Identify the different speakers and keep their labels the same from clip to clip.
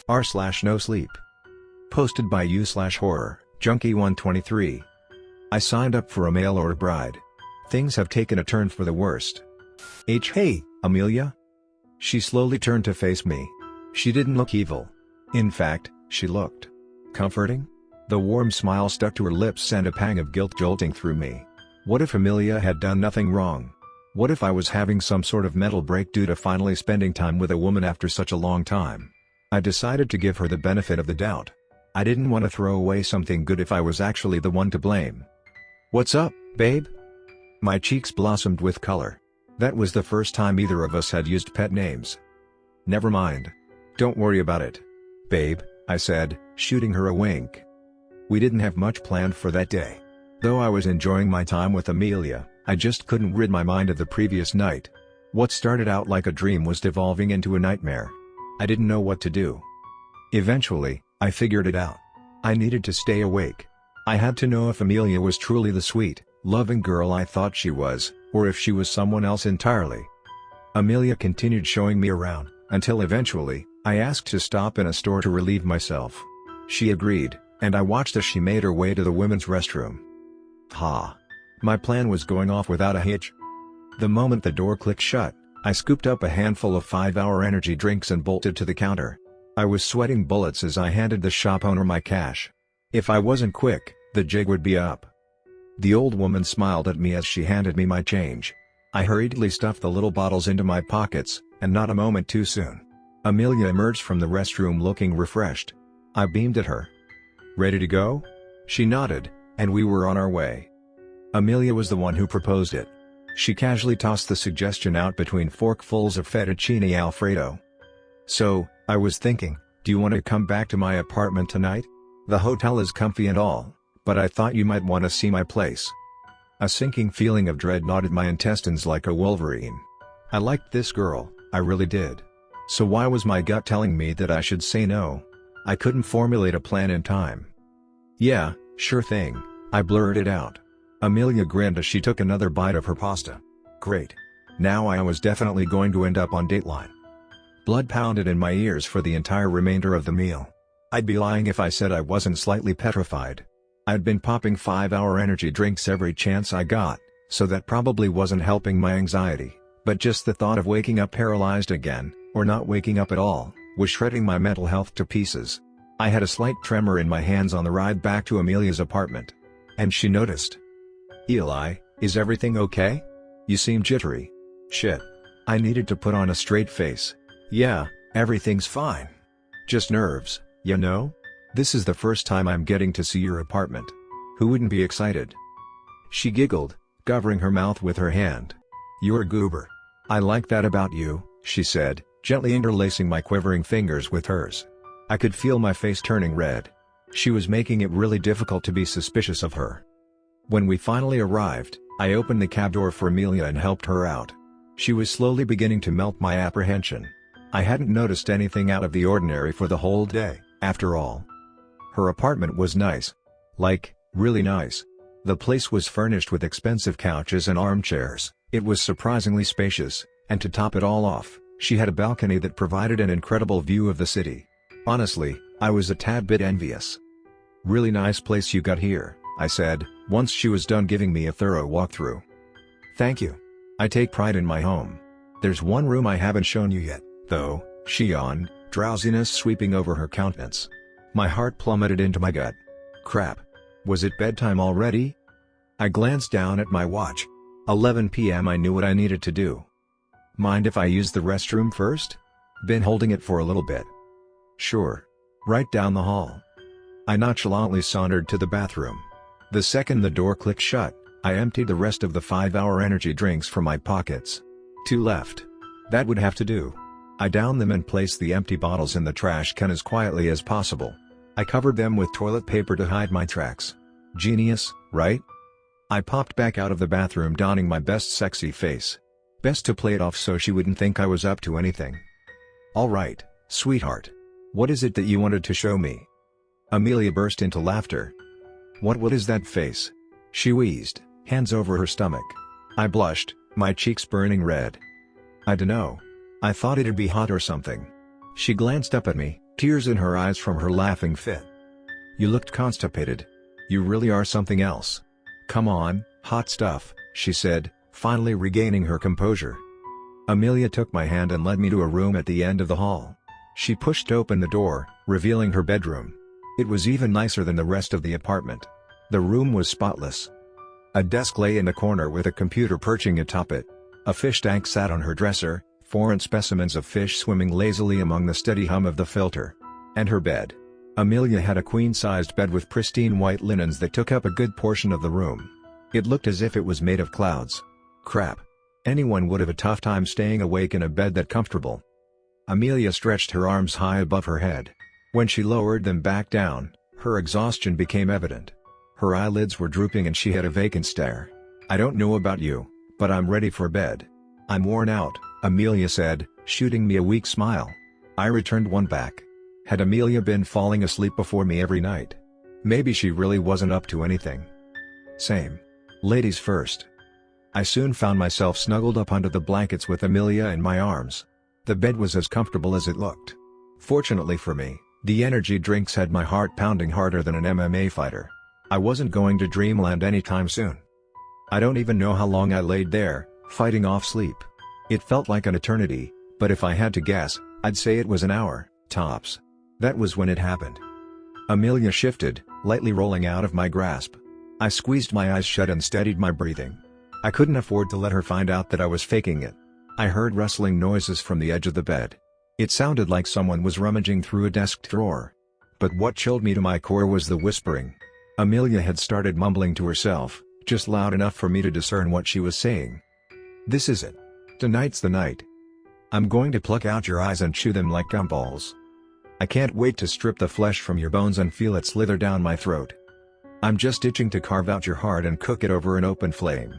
Speaker 1: r/NoSleep. Posted by u/horror, junkie123. I signed up for a mail order bride. Things have taken a turn for the worst. Hey, Amelia? She slowly turned to face me. She didn't look evil. In fact, she looked comforting. The warm smile stuck to her lips and a pang of guilt jolting through me. What if Amelia had done nothing wrong? What if I was having some sort of mental break due to finally spending time with a woman after such a long time? I decided to give her the benefit of the doubt. I didn't want to throw away something good if I was actually the one to blame. "What's up, babe?" My cheeks blossomed with color. That was the first time either of us had used pet names. "Never mind. Don't worry about it, babe," I said, shooting her a wink. We didn't have much planned for that day. Though I was enjoying my time with Amelia, I just couldn't rid my mind of the previous night. What started out like a dream was devolving into a nightmare. I didn't know what to do. Eventually, I figured it out. I needed to stay awake. I had to know if Amelia was truly the sweet, loving girl I thought she was, or if she was someone else entirely. Amelia continued showing me around, until eventually, I asked to stop in a store to relieve myself. She agreed, and I watched as she made her way to the women's restroom. My plan was going off without a hitch. The moment the door clicked shut, I scooped up a handful of 5-hour energy drinks and bolted to the counter. I was sweating bullets as I handed the shop owner my cash. If I wasn't quick, the jig would be up. The old woman smiled at me as she handed me my change. I hurriedly stuffed the little bottles into my pockets, and not a moment too soon, Amelia emerged from the restroom looking refreshed. I beamed at her. "Ready to go?" She nodded, and we were on our way. Amelia was the one who proposed it. She casually tossed the suggestion out between forkfuls of fettuccine alfredo. "So, I was thinking, do you want to come back to my apartment tonight? The hotel is comfy and all, but I thought you might want to see my place." A sinking feeling of dread knotted my intestines like a wolverine. I liked this girl, I really did. So why was my gut telling me that I should say no? I couldn't formulate a plan in time. "Yeah, sure thing," I blurted out. Amelia grinned as she took another bite of her pasta. Great. Now I was definitely going to end up on Dateline. Blood pounded in my ears for the entire remainder of the meal. I'd be lying if I said I wasn't slightly petrified. I'd been popping 5-hour energy drinks every chance I got, so that probably wasn't helping my anxiety, but just the thought of waking up paralyzed again, or not waking up at all, was shredding my mental health to pieces. I had a slight tremor in my hands on the ride back to Amelia's apartment. And she noticed. "Eli, is everything okay? You seem jittery." Shit. I needed to put on a straight face. "Yeah, everything's fine. Just nerves, you know? This is the first time I'm getting to see your apartment. Who wouldn't be excited?" She giggled, covering her mouth with her hand. "You're a goober. I like that about you," she said, gently interlacing my quivering fingers with hers. I could feel my face turning red. She was making it really difficult to be suspicious of her. When we finally arrived, I opened the cab door for Amelia and helped her out. She was slowly beginning to melt my apprehension. I hadn't noticed anything out of the ordinary for the whole day, after all. Her apartment was nice. Like, really nice. The place was furnished with expensive couches and armchairs, it was surprisingly spacious, and to top it all off, she had a balcony that provided an incredible view of the city. Honestly, I was a tad bit envious. "Really nice place you got here," I said, once she was done giving me a thorough walkthrough. "Thank you. I take pride in my home. There's one room I haven't shown you yet, though," she yawned, drowsiness sweeping over her countenance. My heart plummeted into my gut. Crap. Was it bedtime already? I glanced down at my watch. 11 p.m. I knew what I needed to do. "Mind if I use the restroom first? Been holding it for a little bit." "Sure. Right down the hall." I nonchalantly sauntered to the bathroom. The second the door clicked shut, I emptied the rest of the 5-hour energy drinks from my pockets. 2 left. That would have to do. I downed them and placed the empty bottles in the trash can as quietly as possible. I covered them with toilet paper to hide my tracks. Genius, right? I popped back out of the bathroom donning my best sexy face. Best to play it off so she wouldn't think I was up to anything. "Alright, sweetheart. What is it that you wanted to show me?" Amelia burst into laughter. What is that face?" she wheezed, hands over her stomach. I blushed, my cheeks burning red. "I dunno. I thought it'd be hot or something." She glanced up at me, tears in her eyes from her laughing fit. "You looked constipated. You really are something else. Come on, hot stuff," she said, finally regaining her composure. Amelia took my hand and led me to a room at the end of the hall. She pushed open the door, revealing her bedroom. It was even nicer than the rest of the apartment. The room was spotless. A desk lay in the corner with a computer perching atop it. A fish tank sat on her dresser, foreign specimens of fish swimming lazily among the steady hum of the filter. And her bed. Amelia had a queen-sized bed with pristine white linens that took up a good portion of the room. It looked as if it was made of clouds. Crap. Anyone would have a tough time staying awake in a bed that comfortable. Amelia stretched her arms high above her head. When she lowered them back down, her exhaustion became evident. Her eyelids were drooping and she had a vacant stare. "I don't know about you, but I'm ready for bed. I'm worn out," Amelia said, shooting me a weak smile. I returned one back. Had Amelia been falling asleep before me every night? Maybe she really wasn't up to anything. Same. Ladies first. I soon found myself snuggled up under the blankets with Amelia in my arms. The bed was as comfortable as it looked. Fortunately for me, the energy drinks had my heart pounding harder than an MMA fighter. I wasn't going to dreamland anytime soon. I don't even know how long I laid there, fighting off sleep. It felt like an eternity, but if I had to guess, I'd say it was an hour, tops. That was when it happened. Amelia shifted, lightly rolling out of my grasp. I squeezed my eyes shut and steadied my breathing. I couldn't afford to let her find out that I was faking it. I heard rustling noises from the edge of the bed. It sounded like someone was rummaging through a desk drawer. But what chilled me to my core was the whispering. Amelia had started mumbling to herself, just loud enough for me to discern what she was saying. "This is it. Tonight's the night. I'm going to pluck out your eyes and chew them like gumballs. I can't wait to strip the flesh from your bones and feel it slither down my throat. I'm just itching to carve out your heart and cook it over an open flame."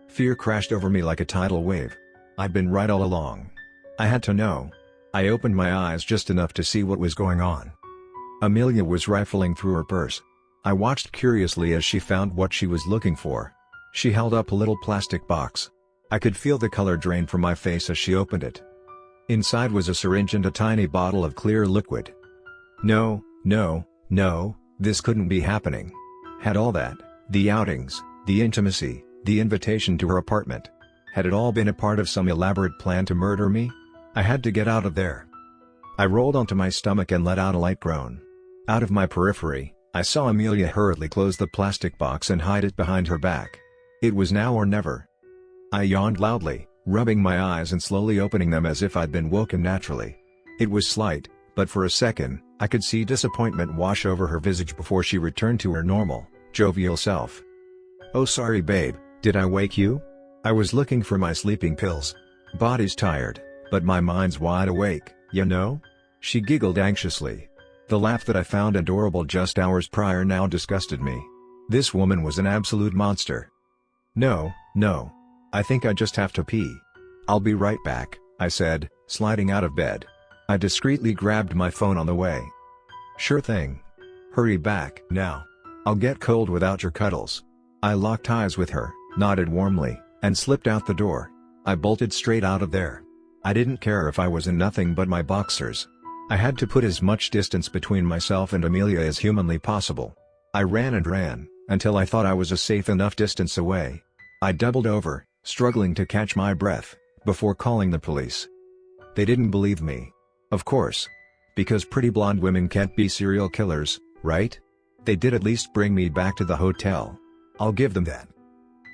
Speaker 1: Fear crashed over me like a tidal wave. I'd been right all along. I had to know. I opened my eyes just enough to see what was going on. Amelia was rifling through her purse. I watched curiously as she found what she was looking for. She held up a little plastic box. I could feel the color drain from my face as she opened it. Inside was a syringe and a tiny bottle of clear liquid. No, this couldn't be happening. Had all that, the outings, the intimacy, the invitation to her apartment, had it all been a part of some elaborate plan to murder me? I had to get out of there. I rolled onto my stomach and let out a light groan. Out of my periphery, I saw Amelia hurriedly close the plastic box and hide it behind her back. It was now or never. I yawned loudly, rubbing my eyes and slowly opening them as if I'd been woken naturally. It was slight, but for a second, I could see disappointment wash over her visage before she returned to her normal, jovial self. "Oh sorry babe, did I wake you? I was looking for my sleeping pills. Body's tired, but my mind's wide awake, you know?" She giggled anxiously. The laugh that I found adorable just hours prior now disgusted me. This woman was an absolute monster. No, I think I just have to pee. "I'll be right back," I said, sliding out of bed. I discreetly grabbed my phone on the way. "Sure thing. Hurry back now. I'll get cold without your cuddles." I locked eyes with her, nodded warmly, and slipped out the door. I bolted straight out of there. I didn't care if I was in nothing but my boxers. I had to put as much distance between myself and Amelia as humanly possible. I ran and ran, until I thought I was a safe enough distance away. I doubled over, struggling to catch my breath, before calling the police. They didn't believe me. Of course. Because pretty blonde women can't be serial killers, right? They did at least bring me back to the hotel. I'll give them that.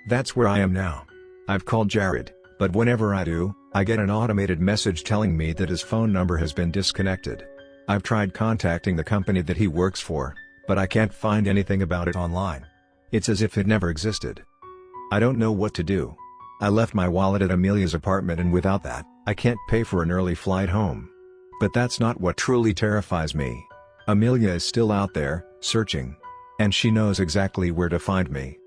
Speaker 1: That's where I am now. I've called Jared, but whenever I do, I get an automated message telling me that his phone number has been disconnected. I've tried contacting the company that he works for, but I can't find anything about it online. It's as if it never existed. I don't know what to do. I left my wallet at Amelia's apartment and without that, I can't pay for an early flight home. But that's not what truly terrifies me. Amelia is still out there, searching. And she knows exactly where to find me.